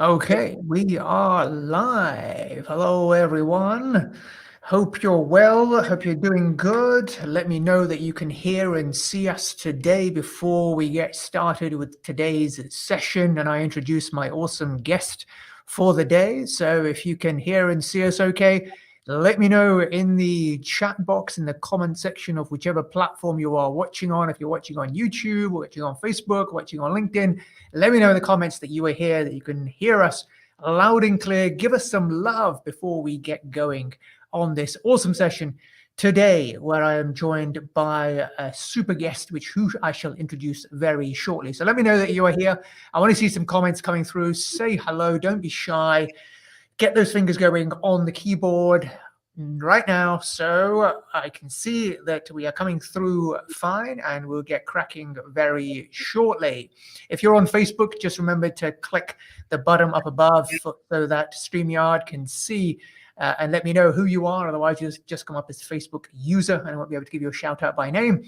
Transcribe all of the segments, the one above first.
Okay, we are live. Hello, everyone. Hope you're well. Hope you're doing good. Let me know that you can hear and see us today before we get started with today's session and I introduce my awesome guest for the day. So if you can hear and see us okay, let me know in the chat box in the comment section of whichever platform you are watching on. If you're watching on YouTube, watching on Facebook, watching on LinkedIn, let me know in the comments that you are here, that you can hear us loud and clear. Give us some love before we get going on this awesome session today, where I am joined by a super guest, who I shall introduce very shortly. So let me know that you are here. I want to see some comments coming through. Say hello. Don't be shy. Get those fingers going on the keyboard right now so I can see that we are coming through fine and we'll get cracking very shortly. If you're on Facebook, just remember to click the button up above so that StreamYard can see and let me know who you are. Otherwise, you'll just come up as Facebook user and I won't be able to give you a shout out by name.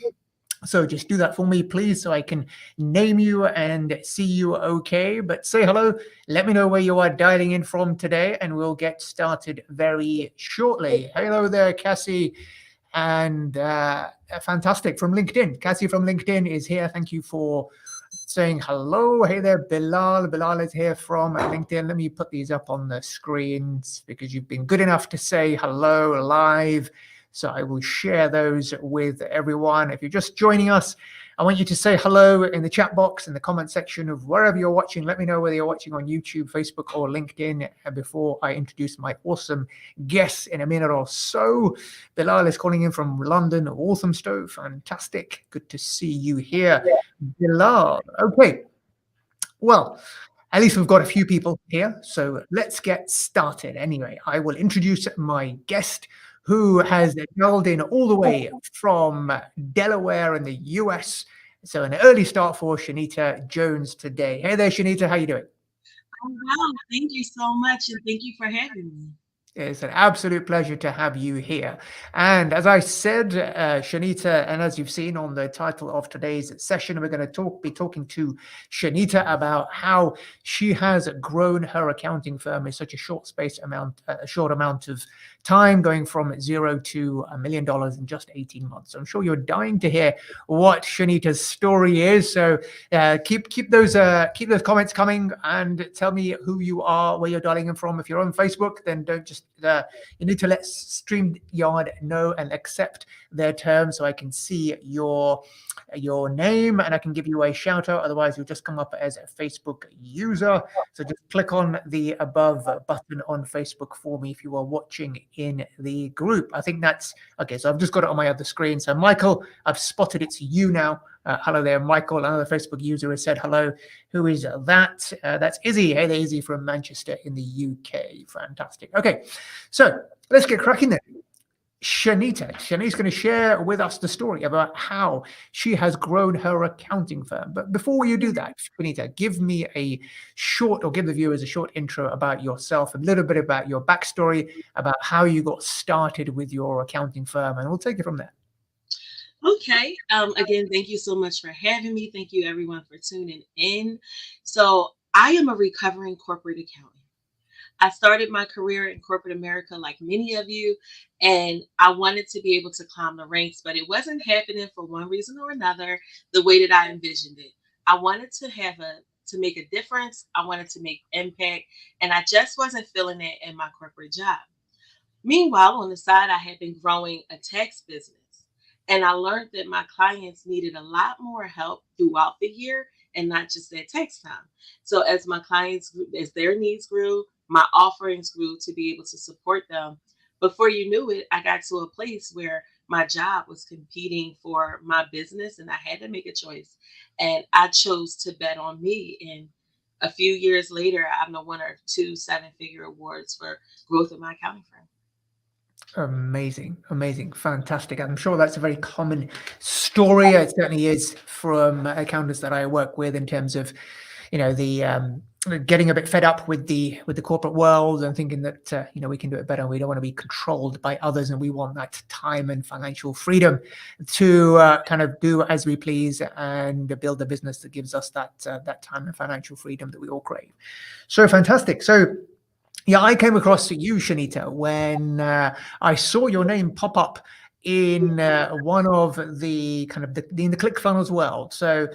So just do that for me, please, so I can name you and see you okay. But say hello. Let me know where you are dialing in from today, and we'll get started very shortly. Hello there, Cassie. And fantastic from LinkedIn. Cassie from LinkedIn is here. Thank you for saying hello. Hey there, Bilal. Bilal is here from LinkedIn. Let me put these up on the screens because you've been good enough to say hello live. So I will share those with everyone. If you're just joining us, I want you to say hello in the chat box, in the comment section of wherever you're watching. Let me know whether you're watching on YouTube, Facebook, or LinkedIn before I introduce my awesome guests in a minute or so. Bilal is calling in from London, Walthamstow. Fantastic. Good to see you here, Bilal. Okay. Well, at least we've got a few people here, so let's get started. Anyway, I will introduce my guest who has dialed in all the way from Delaware in the US. So an early start for Shanita Jones today. Hey there, Shanita, how you doing? Oh, wow. Thank you so much, and thank you for having me. It's an absolute pleasure to have you here. And as I said, Shanita, and as you've seen on the title of today's session, we're going to be talking to Shanita about how she has grown her accounting firm in such a short amount of time, going from zero to $1 million in just 18 months. So I'm sure you're dying to hear what Shanita's story is. So keep those comments coming and tell me who you are, where you're dialing in from. If you're on Facebook, then don't just you need to let StreamYard know and accept their terms so I can see your name and I can give you a shout out. Otherwise, you'll just come up as a Facebook user. So just click on the above button on Facebook for me if you are watching in the group. I think that's okay. So I've just got it on my other screen. So Michael, I've spotted it's you now. Hello there, Michael. Another Facebook user has said hello. Who is that? That's Izzy. Hey there, Izzy from Manchester in the UK. Fantastic. Okay, so let's get cracking then. Shanita's going to share with us the story about how she has grown her accounting firm. But before you do that, Shanita, give me give the viewers a short intro about yourself, a little bit about your backstory, about how you got started with your accounting firm, and we'll take it from there. Okay. Again, thank you so much for having me. Thank you, everyone, for tuning in. So, I am a recovering corporate accountant. I started my career in corporate America, like many of you, and I wanted to be able to climb the ranks, but it wasn't happening for one reason or another the way that I envisioned it. I wanted to make a difference. I wanted to make impact, and I just wasn't feeling that in my corporate job. Meanwhile, on the side, I had been growing a tax business, and I learned that my clients needed a lot more help throughout the year and not just at tax time. So as my clients grew, as their needs grew, my offerings grew to be able to support them. Before you knew it, I got to a place where my job was competing for my business and I had to make a choice. And I chose to bet on me. And a few years later, I'm the winner of two seven-figure awards for growth of my accounting firm. Amazing, amazing, fantastic. I'm sure that's a very common story. It certainly is from accountants that I work with in terms of the getting a bit fed up with the corporate world and thinking that we can do it better. And we don't want to be controlled by others, and we want that time and financial freedom to kind of do as we please and build a business that gives us that time and financial freedom that we all crave. So fantastic. So yeah, I came across you, Shanita, when I saw your name pop up in one of the kind of in the ClickFunnels world. So,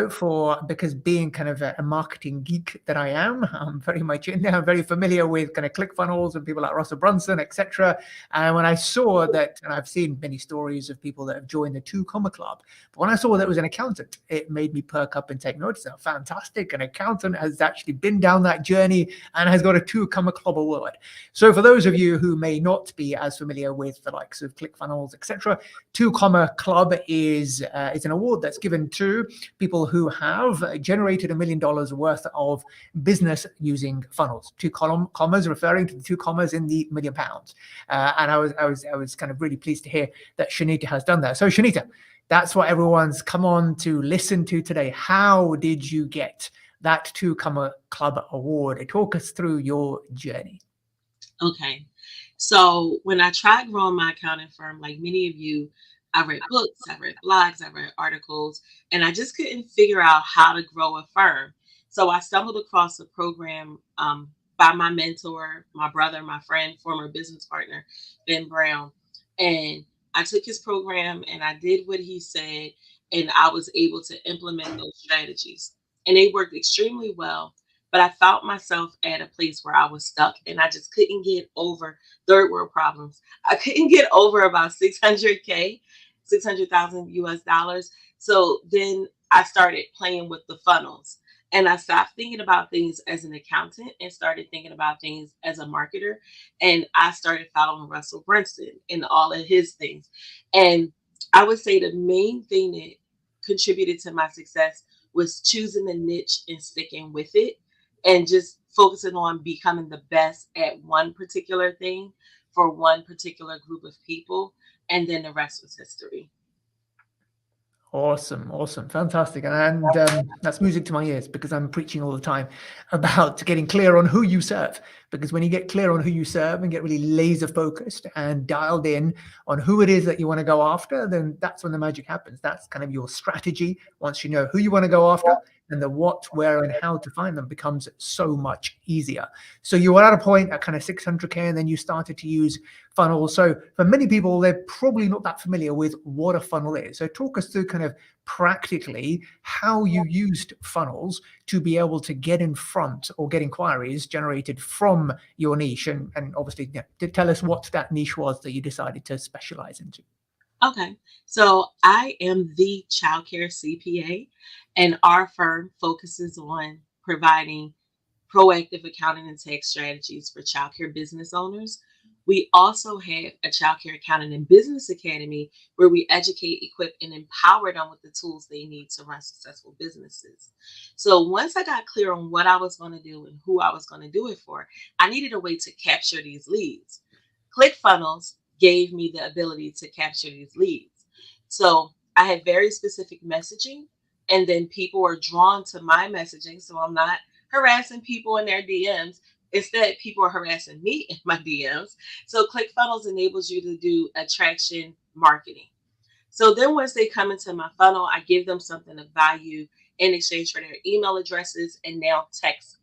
for because being kind of a marketing geek that I am, I'm very much in there. I'm very familiar with kind of ClickFunnels and people like Russell Brunson, etc. And when I saw that, and I've seen many stories of people that have joined the 2 Comma Club, but when I saw that it was an accountant, it made me perk up and take notice. Oh, fantastic. An accountant has actually been down that journey and has got a 2 Comma Club award. So for those of you who may not be as familiar with the likes of ClickFunnels, etc., 2 Comma Club is an award that's given to people who have generated $1 million worth of business using funnels. 2 commas referring to the 2 commas in the £1 million. And I was kind of really pleased to hear that Shanita has done that. So Shanita, that's what everyone's come on to listen to today. How did you get that 2 Comma Club award? Talk us through your journey. Okay. So when I tried growing my accounting firm, like many of you, I read books, I read blogs, I read articles, and I just couldn't figure out how to grow a firm. So I stumbled across a program by my mentor, my brother, my friend, former business partner, Ben Brown. And I took his program and I did what he said, and I was able to implement those strategies. And they worked extremely well, but I found myself at a place where I was stuck and I just couldn't get over third world problems. I couldn't get over about 600K, 600,000 US dollars. So then I started playing with the funnels and I stopped thinking about things as an accountant and started thinking about things as a marketer. And I started following Russell Brunson and all of his things. And I would say the main thing that contributed to my success was choosing a niche and sticking with it and just focusing on becoming the best at one particular thing for one particular group of people. And then the rest was history. Awesome, fantastic, and that's music to my ears because I'm preaching all the time about getting clear on who you serve. Because when you get clear on who you serve and get really laser focused and dialed in on who it is that you want to go after, then that's when the magic happens. That's kind of your strategy. Once you know who you want to go after, and the what, where, and how to find them becomes so much easier. So you were at a point at kind of 600K, and then you started to use funnels. So for many people, they're probably not that familiar with what a funnel is. So talk us through kind of practically how you used funnels to be able to get in front or get inquiries generated from your niche, and obviously to tell us what that niche was that you decided to specialize into. Okay, so I am the childcare CPA, and our firm focuses on providing proactive accounting and tax strategies for childcare business owners. We also have a childcare accounting and business academy where we educate, equip, and empower them with the tools they need to run successful businesses. So once I got clear on what I was going to do and who I was going to do it for, I needed a way to capture these leads. ClickFunnels gave me the ability to capture these leads. So I had very specific messaging, and then people were drawn to my messaging. So I'm not harassing people in their DMs. Instead, people are harassing me in my DMs. So ClickFunnels enables you to do attraction marketing. So then once they come into my funnel, I give them something of value in exchange for their email addresses and now text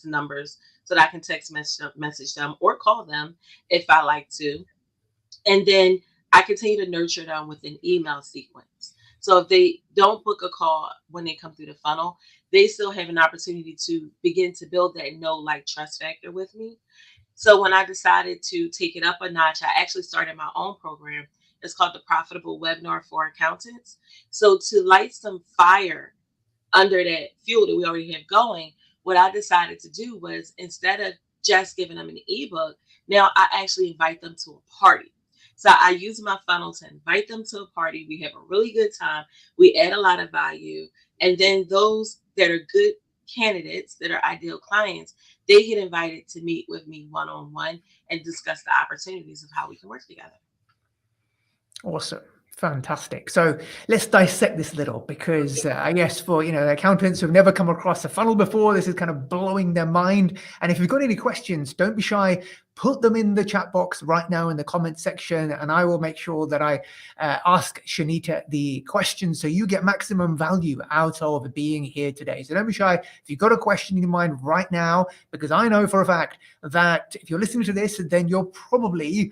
numbers so that I can text message them or call them if I like to. And then I continue to nurture them with an email sequence. So if they don't book a call when they come through the funnel, they still have an opportunity to begin to build that know, like, trust factor with me. So when I decided to take it up a notch, I actually started my own program. It's called the Profitable Webinar for Accountants. So to light some fire under that fuel that we already have going, what I decided to do was instead of just giving them an ebook, now I actually invite them to a party. So I use my funnel to invite them to a party. We have a really good time. We add a lot of value. And then those that are good candidates, that are ideal clients, they get invited to meet with me one-on-one and discuss the opportunities of how we can work together. Awesome. Fantastic. So let's dissect this a little because I guess for the accountants who've never come across a funnel before, this is kind of blowing their mind. And if you've got any questions, don't be shy. Put them in the chat box right now in the comment section, and I will make sure that I ask Shanita the questions so you get maximum value out of being here today. So don't be shy. If you've got a question in your mind right now, because I know for a fact that if you're listening to this, then you're probably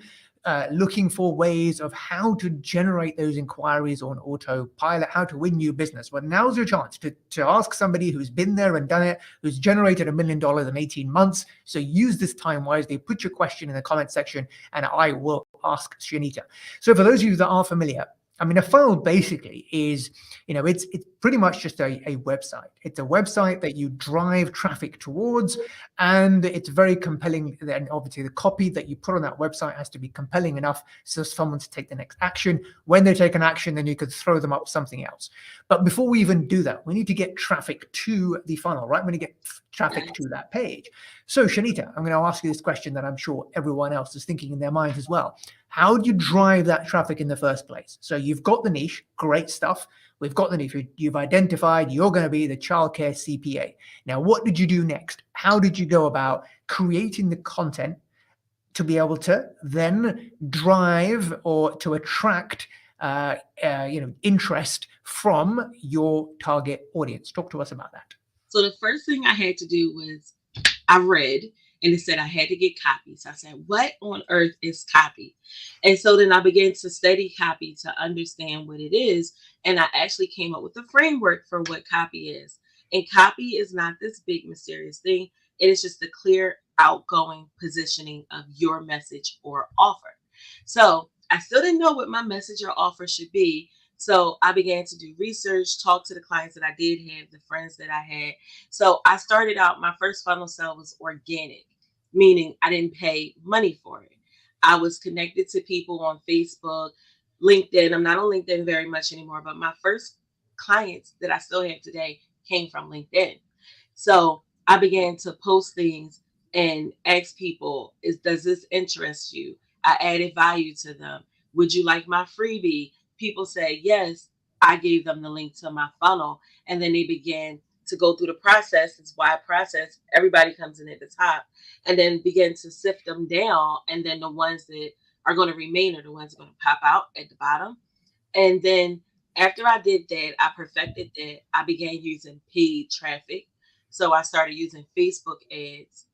looking for ways of how to generate those inquiries on autopilot, how to win new business. Well, now's your chance to ask somebody who's been there and done it, who's generated $1 million in 18 months. So use this time wisely. Put your question in the comment section and I will ask Shanita. So for those of you that are familiar, I mean, a funnel basically is, it's pretty much just a website. It's a website that you drive traffic towards, and it's very compelling. And obviously, the copy that you put on that website has to be compelling enough so someone to take the next action. When they take an action, then you could throw them up something else. But before we even do that, we need to get traffic to the funnel, right? We need to get traffic to that page. So, Shanita, I'm going to ask you this question that I'm sure everyone else is thinking in their minds as well. How do you drive that traffic in the first place? So you've got the niche, great stuff. We've got the niche. You've identified you're going to be the childcare CPA. Now, what did you do next? How did you go about creating the content to be able to then drive or to attract interest from your target audience? Talk to us about that. So the first thing I had to do was I read and it said I had to get copy. So I said, what on earth is copy? And so then I began to study copy to understand what it is. And I actually came up with a framework for what copy is. And copy is not this big mysterious thing. It is just the clear outgoing positioning of your message or offer. So I still didn't know what my message or offer should be. So I began to do research, talk to the clients that I did have, the friends that I had. So I started out, my first funnel sale was organic, meaning I didn't pay money for it. I was connected to people on Facebook, LinkedIn. I'm not on LinkedIn very much anymore, but my first clients that I still have today came from LinkedIn. So I began to post things and ask people, does this interest you? I added value to them. Would you like my freebie? People say yes. I gave them the link to my funnel, and then they began to go through the process. It's why process. Everybody comes in at the top, and then begin to sift them down. And then the ones that are going to remain are the ones that are going to pop out at the bottom. And then after I did that, I perfected that. I began using paid traffic. So I started using Facebook ads.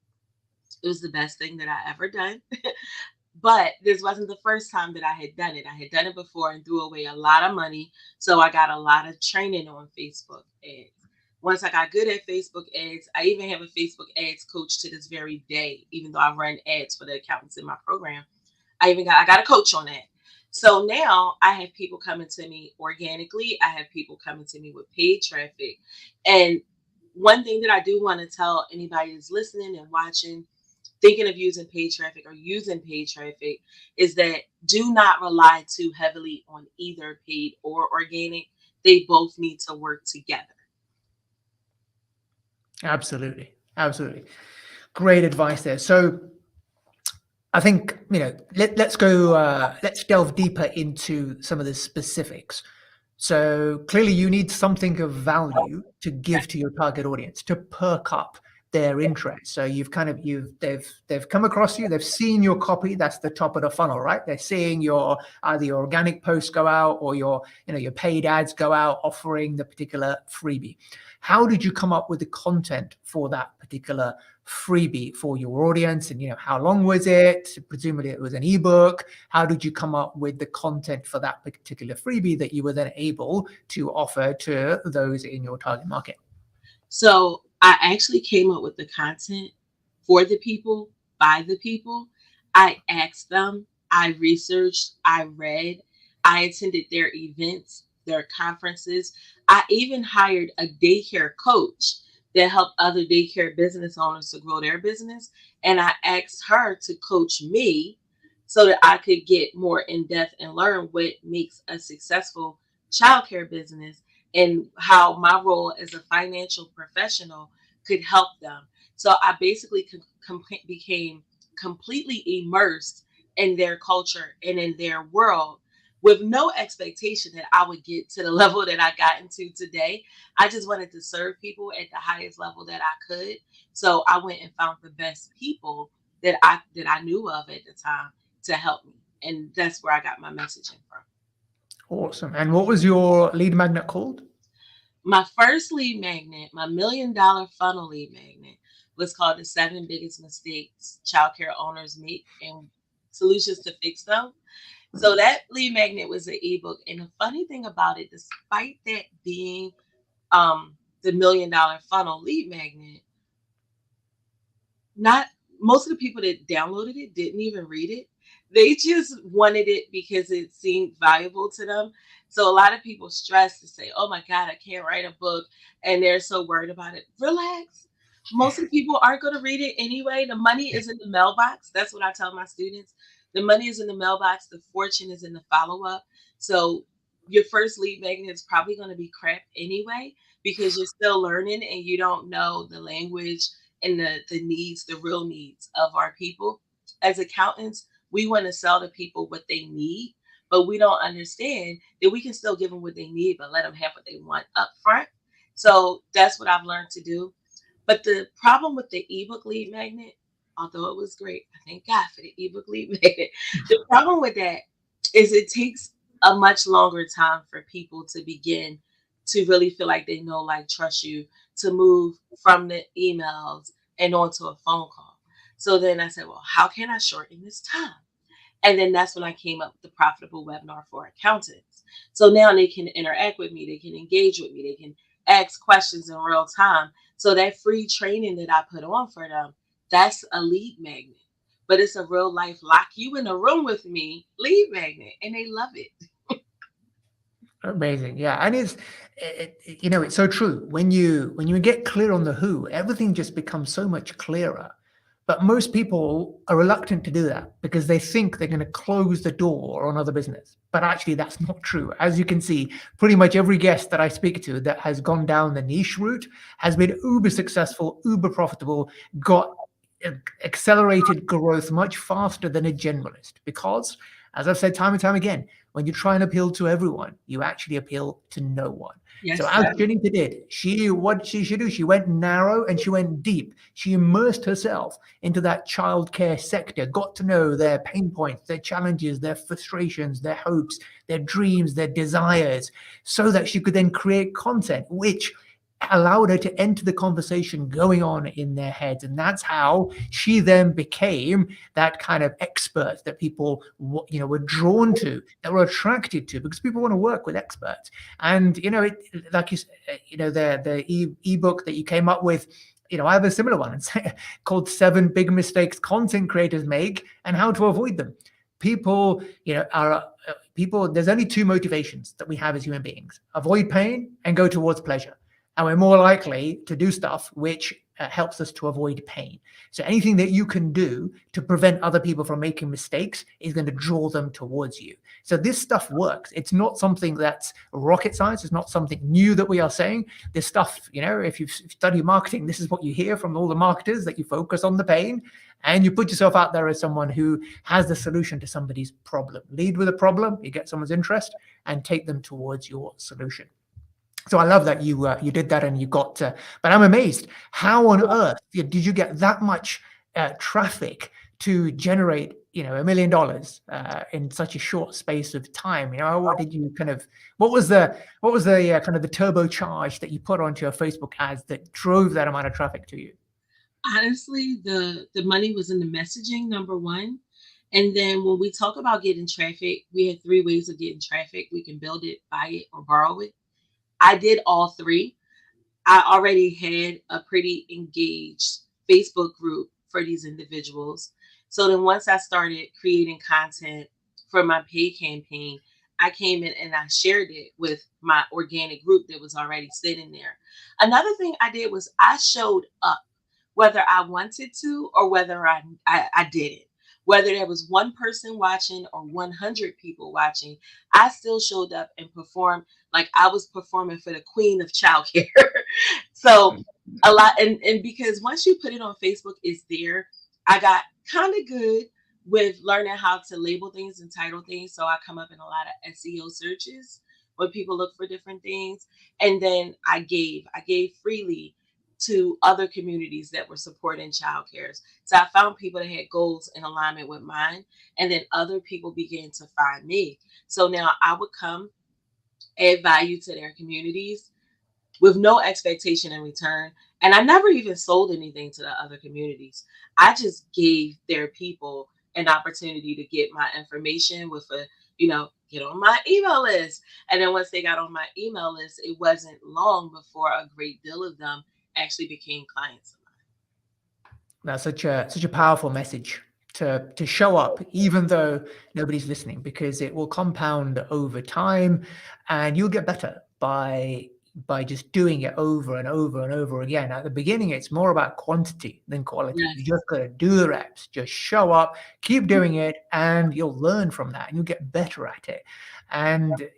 It was the best thing that I ever done. But this wasn't the first time that I had done it. I had done it before and threw away a lot of money. So I got a lot of training on Facebook ads. Once I got good at Facebook ads, I even have a Facebook ads coach to this very day, even though I run ads for the accountants in my program. I got a coach on that. So now I have people coming to me organically. I have people coming to me with paid traffic. And one thing that I do want to tell anybody who's listening and watching, thinking of using paid traffic or using paid traffic, is that do not rely too heavily on either paid or organic. They both need to work together. Absolutely. Absolutely. Great advice there. So I think, let's go, let's delve deeper into some of the specifics. So clearly you need something of value to give to your target audience to perk up their interest. So they've come across you, they've seen your copy. That's the top of the funnel, right? They're seeing your either your organic posts go out or your paid ads go out offering the particular freebie. How did you come up with the content for that particular freebie for your audience? And how long was it? Presumably it was an ebook. How did you come up with the content for that particular freebie that you were then able to offer to those in your target market? So I actually came up with the content for the people, by the people. I asked them, I researched, I read, I attended their events, their conferences. I even hired a daycare coach that helped other daycare business owners to grow their business. And I asked her to coach me so that I could get more in depth and learn what makes a successful childcare business and how my role as a financial professional could help them. So I basically became completely immersed in their culture and in their world with no expectation that I would get to the level that I got into today. I just wanted to serve people at the highest level that I could. So I went and found the best people that I knew of at the time to help me. And that's where I got my messaging from. Awesome. And what was your lead magnet called? My first lead magnet, my $1 million funnel lead magnet, was called The 7 Biggest Mistakes Childcare Owners Make and Solutions to Fix Them. So that lead magnet was an ebook. And the funny thing about it, despite that being the $1 million funnel lead magnet, not most of the people that downloaded it didn't even read it. They just wanted it because it seemed valuable to them. So a lot of people stress to say, "Oh my God, I can't write a book," and they're so worried about it. Relax. Most of the people aren't going to read it anyway. The money is in the mailbox. That's what I tell my students. The money is in the mailbox. The fortune is in the follow up. So your first lead magnet is probably going to be crap anyway because you're still learning and you don't know the language and the needs, the real needs of our people. As accountants, we want to sell to people what they need, but we don't understand that we can still give them what they need, but let them have what they want up front. So that's what I've learned to do. But the problem with the ebook lead magnet, although it was great, I thank God for the ebook lead magnet. The problem with that is it takes a much longer time for people to begin to really feel like they know, like, trust you, to move from the emails and onto a phone call. So then I said, well, how can I shorten this time? And then that's when I came up with the profitable webinar for accountants. So now they can interact with me, they can engage with me, they can ask questions in real time. So that free training that I put on for them, that's a lead magnet. But it's a real life lock you in a room with me lead magnet, and they love it. Amazing. Yeah. And it's so true. When you get clear on the who, everything just becomes so much clearer. But most people are reluctant to do that because they think they're going to close the door on other business. But actually, that's not true. As you can see, pretty much every guest that I speak to that has gone down the niche route has been uber successful, uber profitable, got accelerated growth much faster than a generalist. Because, as I've said time and time again, when you try and appeal to everyone, you actually appeal to no one. So Yes, as sir. Shanita did, what she should do, she went narrow and she went deep. She immersed herself into that childcare sector, got to know their pain points, their challenges, their frustrations, their hopes, their dreams, their desires, so that she could then create content which allowed her to enter the conversation going on in their heads. And that's how she then became that kind of expert that people were drawn to, that were attracted to, because people want to work with experts. And it, like the ebook that you came up with, I have a similar one. It's called 7 Big Mistakes Content Creators Make and How to Avoid Them. People, are people. There's only two motivations that we have as human beings: avoid pain and go towards pleasure. And we're more likely to do stuff which helps us to avoid pain. So anything that you can do to prevent other people from making mistakes is going to draw them towards you. So this stuff works. It's not something that's rocket science. It's not something new that we are saying. This stuff, if you study marketing, this is what you hear from all the marketers, that you focus on the pain and you put yourself out there as someone who has the solution to somebody's problem. Lead with a problem, you get someone's interest, and take them towards your solution. So I love that you did that and you got. But I'm amazed. How on earth did you get that much traffic to generate $1 million in such a short space of time? What did you kind of? What was the kind of the turbocharge that you put onto your Facebook ads that drove that amount of traffic to you? Honestly, the money was in the messaging, number one. And then when we talk about getting traffic, we had three ways of getting traffic. We can build it, buy it, or borrow it. I did all three. I already had a pretty engaged Facebook group for these individuals. So then once I started creating content for my paid campaign, I came in and I shared it with my organic group that was already sitting there. Another thing I did was I showed up whether I wanted to or whether I didn't. Whether there was one person watching or 100 people watching, I still showed up and performed like I was performing for the queen of childcare. So a lot, and because once you put it on Facebook, it's there. I got kind of good with learning how to label things and title things. So I come up in a lot of SEO searches when people look for different things. And then I gave freely to other communities that were supporting childcare. So I found people that had goals in alignment with mine, and then other people began to find me. So now I would come, add value to their communities with no expectation in return. And I never even sold anything to the other communities. I just gave their people an opportunity to get my information with a, get on my email list. And then once they got on my email list, it wasn't long before a great deal of them actually became clients of That's such a powerful message to show up, even though nobody's listening, because it will compound over time, and you'll get better by just doing it over and over and over again. At the beginning, it's more about quantity than quality. mine. You just got to do the reps, just show up, keep doing it, and you'll learn from that, and you'll get better at it. And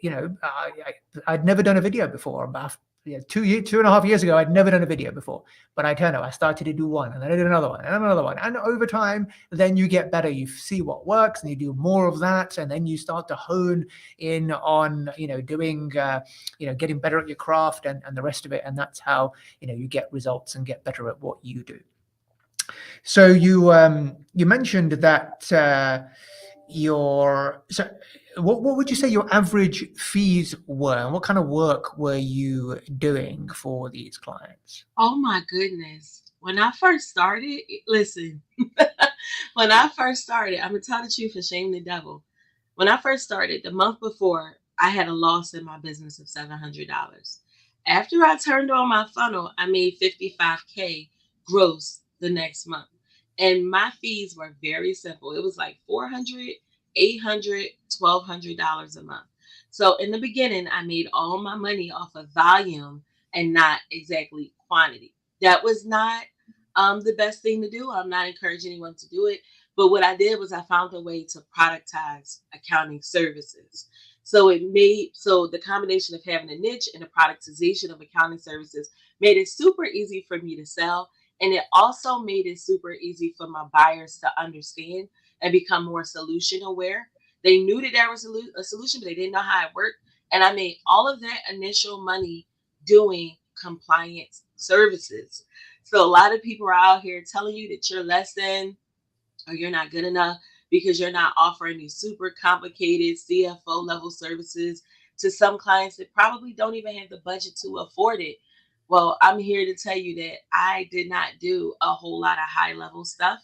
I'd never done a video before. About 2.5 years ago, I'd never done a video before. But I don't know, I started to do one, and then I did another one, and another one. And over time, then you get better. You see what works, and you do more of that. And then you start to hone in on, doing, getting better at your craft and the rest of it. And that's how, you get results and get better at what you do. So you mentioned that what would you say your average fees were, and what kind of work were you doing for these clients? Oh my goodness. When I first started, listen, when I first started, I'm going to tell the truth and shame the devil. When I first started, the month before, I had a loss in my business of $700. After I turned on my funnel, I made 55K gross the next month. And my fees were very simple. It was like 400, 800, $1,200 a month. So in the beginning, I made all my money off of volume and not exactly quantity. That was not the best thing to do. I'm not encouraging anyone to do it. But what I did was I found a way to productize accounting services. So the combination of having a niche and the productization of accounting services made it super easy for me to sell. And it also made it super easy for my buyers to understand and become more solution aware. They knew that there was a solution, but they didn't know how it worked. And I made all of that initial money doing compliance services. So a lot of people are out here telling you that you're less than, or you're not good enough because you're not offering these super complicated CFO level services to some clients that probably don't even have the budget to afford it. Well, I'm here to tell you that I did not do a whole lot of high level stuff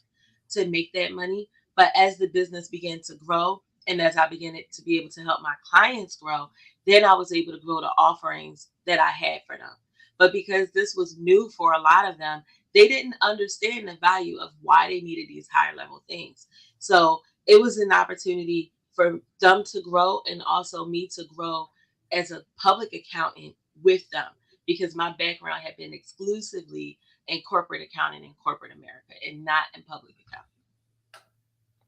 to make that money. But as the business began to grow, and as I began to be able to help my clients grow, then I was able to grow the offerings that I had for them. But because this was new for a lot of them, they didn't understand the value of why they needed these higher level things. So it was an opportunity for them to grow and also me to grow as a public accountant with them, because my background had been exclusively in corporate accounting in corporate America and not in public accounting.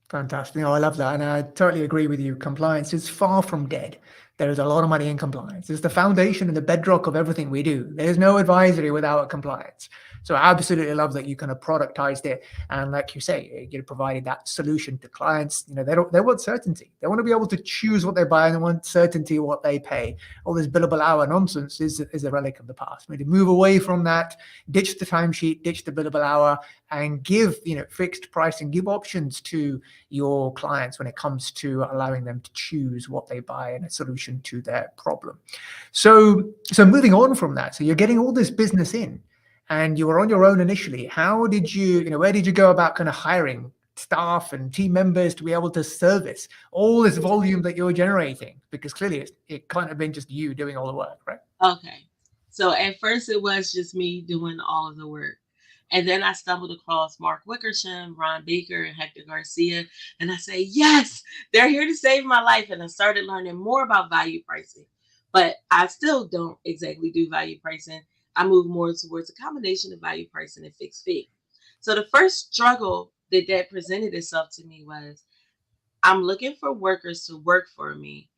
Fantastic. No, I love that. And I totally agree with you. Compliance is far from dead. There is a lot of money in compliance. It's the foundation and the bedrock of everything we do. There's no advisory without compliance. So I absolutely love that you kind of productized it. And like you say, you provided that solution to clients. They want certainty. They want to be able to choose what they buy, and they want certainty what they pay. All this billable hour nonsense is a relic of the past. We need to move away from that, ditch the timesheet, ditch the billable hour, and give, fixed pricing, give options to your clients when it comes to allowing them to choose what they buy and a solution to their problem. So moving on from that, so you're getting all this business in, and you were on your own initially. How did where did you go about kind of hiring staff and team members to be able to service all this volume that you're generating? Because clearly it can't have been just you doing all the work, right? Okay. So at first it was just me doing all of the work. And then I stumbled across Mark Wickersham, Ron Baker, and Hector Garcia. And I say, yes, they're here to save my life. And I started learning more about value pricing. But I still don't exactly do value pricing. I move more towards a combination of value pricing and fixed fee. So the first struggle that presented itself to me was, I'm looking for workers to work for me,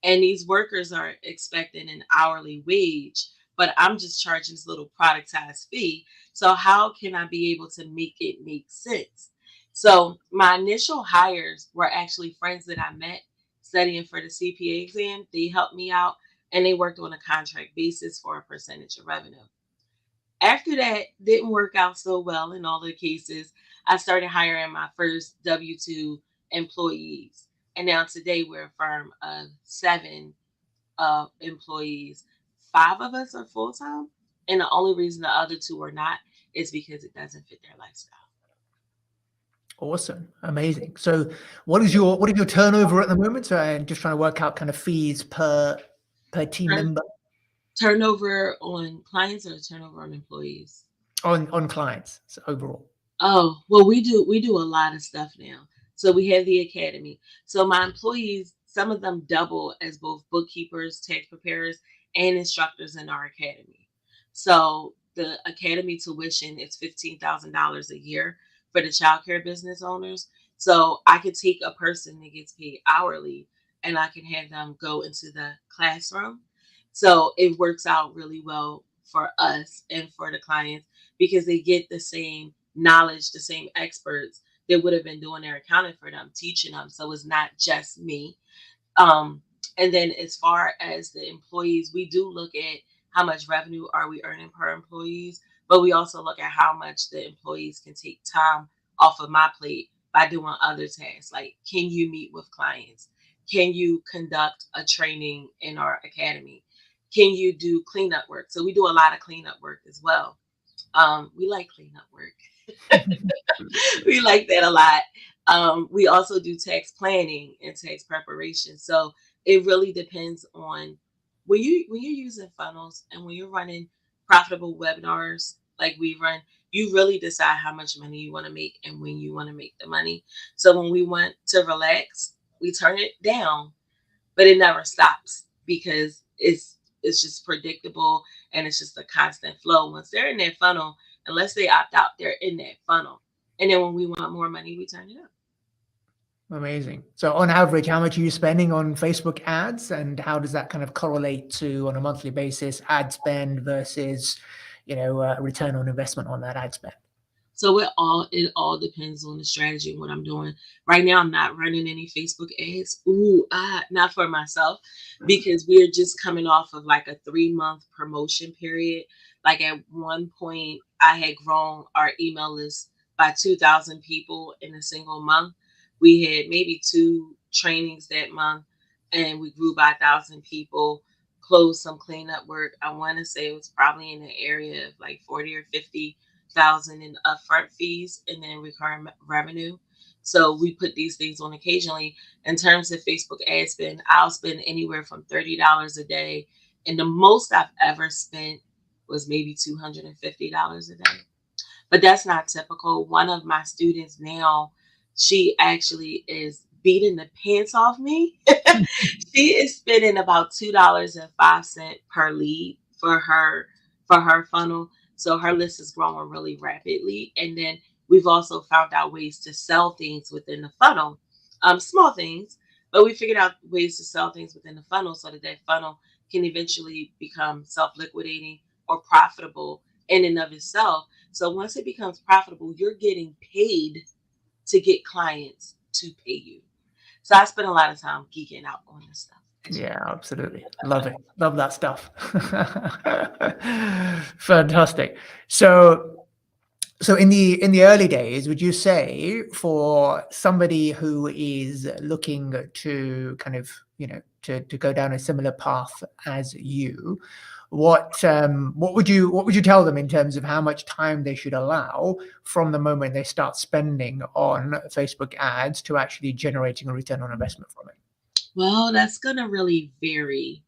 and these workers are expecting an hourly wage, but I'm just charging this little productized fee. So how can I be able to make it make sense? So my initial hires were actually friends that I met studying for the CPA exam. They helped me out and they worked on a contract basis for a percentage of revenue. After that didn't work out so well in all the cases, I started hiring my first W-2 employees. And now today we're a firm of seven employees. Five of us are full time. And the only reason the other two are not is because it doesn't fit their lifestyle. Awesome, amazing. So, what is your turnover at the moment? So, I'm just trying to work out kind of fees per team Turn, member turnover on clients or turnover on employees? on clients so overall. Oh, well, we do a lot of stuff now. So we have the academy. So my employees, some of them double as both bookkeepers, tax preparers, and instructors in our academy. So the academy tuition is $15,000 a year for the childcare business owners. So I could take a person that gets paid hourly and I can have them go into the classroom. So it works out really well for us and for the clients because they get the same knowledge, the same experts that would have been doing their accounting for them, teaching them. So it's not just me. Um, and then as far as the employees, we do look at how much revenue are we earning per employees, but we also look at how much the employees can take time off of my plate by doing other tasks. Like, can you meet with clients? Can you conduct a training in our academy? Can you do cleanup work? So we do a lot of cleanup work as well. We like cleanup work. We like that a lot. We also do tax planning and tax preparation. So it really depends on when you're using funnels and when you're running profitable webinars like we run, you really decide how much money you want to make and when you want to make the money. So when we want to relax, we turn it down, but it never stops because it's just predictable and it's just a constant flow. Once they're in that funnel, unless they opt out, they're in that funnel. And then when we want more money, we turn it up. Amazing. So, on average, how much are you spending on Facebook ads, and how does that kind of correlate to on a monthly basis ad spend versus, return on investment on that ad spend? So it all depends on the strategy and what I'm doing. Right now, I'm not running any Facebook ads. Not for myself because we are just coming off of like a 3 month promotion period. Like at one point, I had grown our email list by 2,000 people in a single month. We had maybe two trainings that month, and we grew by 1,000 people. Closed some cleanup work. I want to say it was probably in the area of like 40 or 50,000 in upfront fees and then recurring revenue. So we put these things on occasionally. In terms of Facebook ad spend, I'll spend anywhere from $30 a day. And the most I've ever spent was maybe $250 a day. But that's not typical. One of my students now, she actually is beating the pants off me. She is spending about $2.05 per lead for her funnel. So her list is growing really rapidly. And then we've also found out ways to sell things within the funnel, small things, but we figured out ways to sell things within the funnel so that that funnel can eventually become self-liquidating or profitable in and of itself. So once it becomes profitable, you're getting paid to get clients to pay you. So I spend a lot of time geeking out on this stuff. Yeah, absolutely. Love it. Love that stuff. Fantastic. So in the early days, would you say for somebody who is looking to kind of, to go down a similar path as you, what would you tell them in terms of how much time they should allow from the moment they start spending on Facebook ads to actually generating a return on investment from it? Well, that's gonna really vary,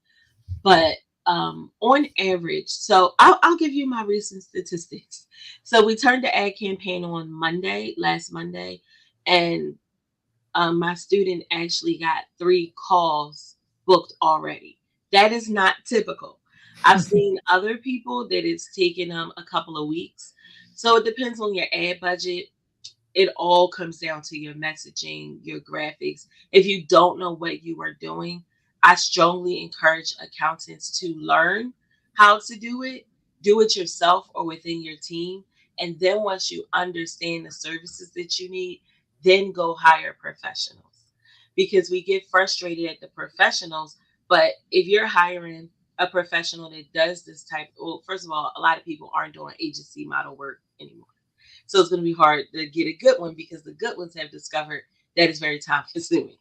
but on average, so I'll give you my recent statistics. So we turned the ad campaign on last Monday, and my student actually got 3 calls booked already. That is not typical. I've seen other people that it's taken them a couple of weeks. So it depends on your ad budget. It all comes down to your messaging, your graphics. If you don't know what you are doing, I strongly encourage accountants to learn how to do it yourself or within your team. And then once you understand the services that you need, then go hire professionals, because we get frustrated at the professionals. But if you're hiring a professional that does this type, well, first of all, a lot of people aren't doing agency model work anymore. So it's going to be hard to get a good one, because the good ones have discovered that it's very time consuming.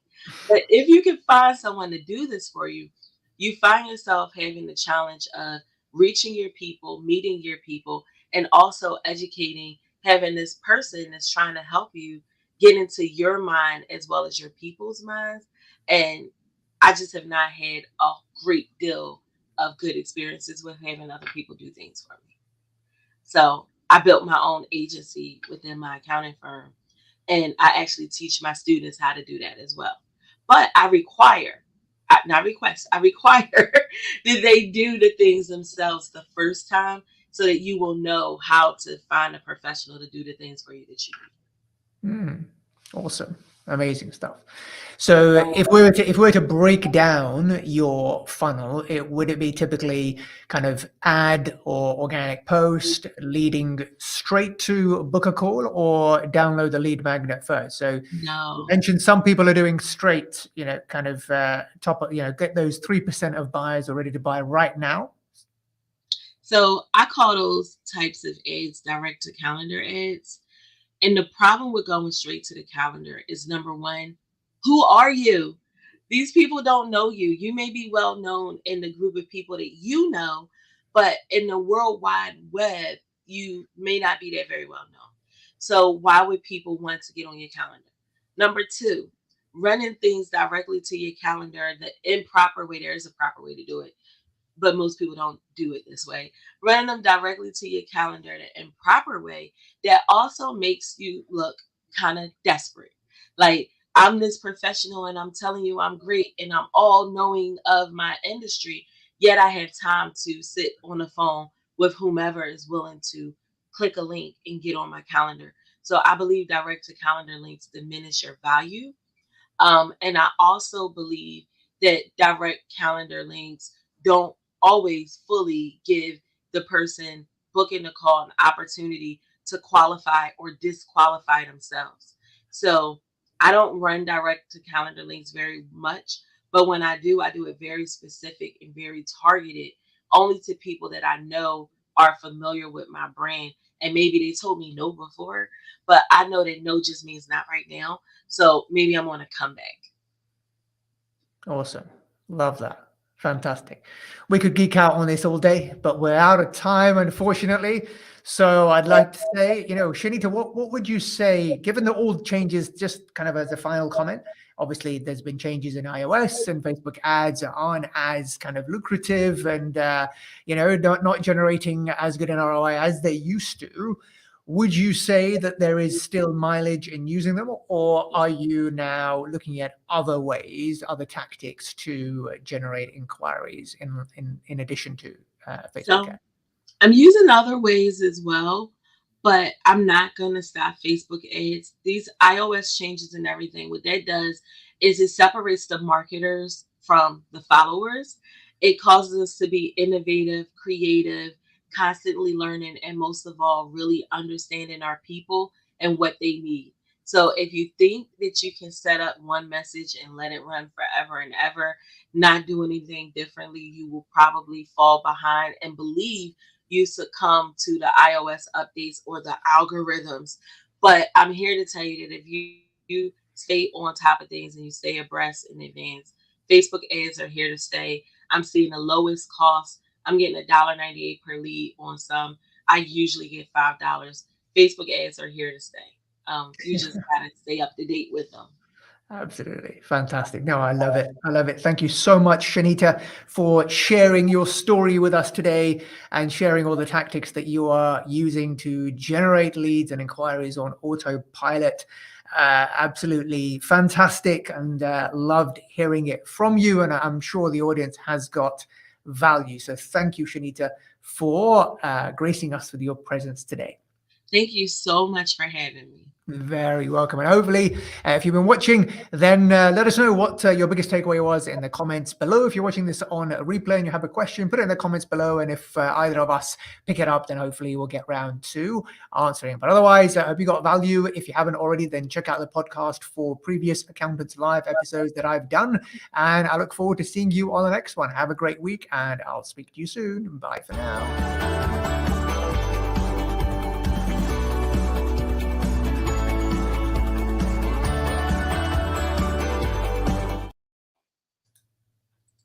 But if you can find someone to do this for you, you find yourself having the challenge of reaching your people, meeting your people, and also educating, having this person that's trying to help you get into your mind as well as your people's minds. And I just have not had a great deal of good experiences with having other people do things for me. So I built my own agency within my accounting firm, and I actually teach my students how to do that as well. But I require, not request, I require that they do the things themselves the first time, so that you will know how to find a professional to do the things for you that you Mm, awesome. Amazing stuff. So need. if we were to break down your funnel, would it be typically kind of ad or organic post leading straight to book a call, or download the lead magnet first? So you No. mentioned some people are doing straight, kind of top up, get those 3% of buyers are ready to buy right now. So I call those types of ads direct to calendar ads. And the problem with going straight to the calendar is, number one, who are you? These people don't know you. You may be well known in the group of people that you know, but in the world wide web, you may not be that very well known. So why would people want to get on your calendar? Number two, running things directly to your calendar the improper way. There is a proper way to do it, but most people don't do it this way. Running them directly to your calendar in an improper way, that also makes you look kind of desperate. Like, I'm this professional and I'm telling you I'm great and I'm all knowing of my industry, yet I have time to sit on the phone with whomever is willing to click a link and get on my calendar. So I believe direct to calendar links diminish your value, and I also believe that direct calendar links don't always fully give the person booking the call an opportunity to qualify or disqualify themselves. So I don't run direct to calendar links very much, but when I do it very specific and very targeted, only to people that I know are familiar with my brand. And maybe they told me no before, but I know that no just means not right now. So maybe I'm on a comeback. Awesome. Love that. Fantastic. We could geek out on this all day, but we're out of time, unfortunately. So I'd like to say, Shanita, what would you say, given the all changes, just kind of as a final comment? Obviously, there's been changes in iOS, and Facebook ads aren't as kind of lucrative, and not generating as good an ROI as they used to. Would you say that there is still mileage in using them, or are you now looking at other ways, other tactics to generate inquiries in addition to Facebook So ads? I'm using other ways as well, but I'm not going to stop Facebook ads. These iOS changes and everything, what that does is it separates the marketers from the followers. It causes us to be innovative, creative, constantly learning, and most of all, really understanding our people and what they need. So if you think that you can set up one message and let it run forever and ever, not do anything differently, you will probably fall behind and believe you succumb to the iOS updates or the algorithms. But I'm here to tell you that if you stay on top of things and you stay abreast in advance, Facebook ads are here to stay. I'm seeing the lowest cost. I'm getting $1.98 per lead on some. I usually get $5. Facebook ads are here to stay. You just gotta stay up to date with them. Absolutely. Fantastic. No, I love it. I love it. Thank you so much, Shanita, for sharing your story with us today and sharing all the tactics that you are using to generate leads and inquiries on autopilot. Absolutely fantastic, and loved hearing it from you. And I'm sure the audience has got value. So thank you, Shanita, for gracing us with your presence today. Thank you so much for having me. Very welcome. And hopefully, if you've been watching, then let us know what your biggest takeaway was in the comments below. If you're watching this on a replay and you have a question, put it in the comments below. And if either of us pick it up, then hopefully we'll get round to answering. But otherwise, I hope you got value. If you haven't already, then check out the podcast for previous Accountants Live episodes that I've done. And I look forward to seeing you on the next one. Have a great week, and I'll speak to you soon. Bye for now.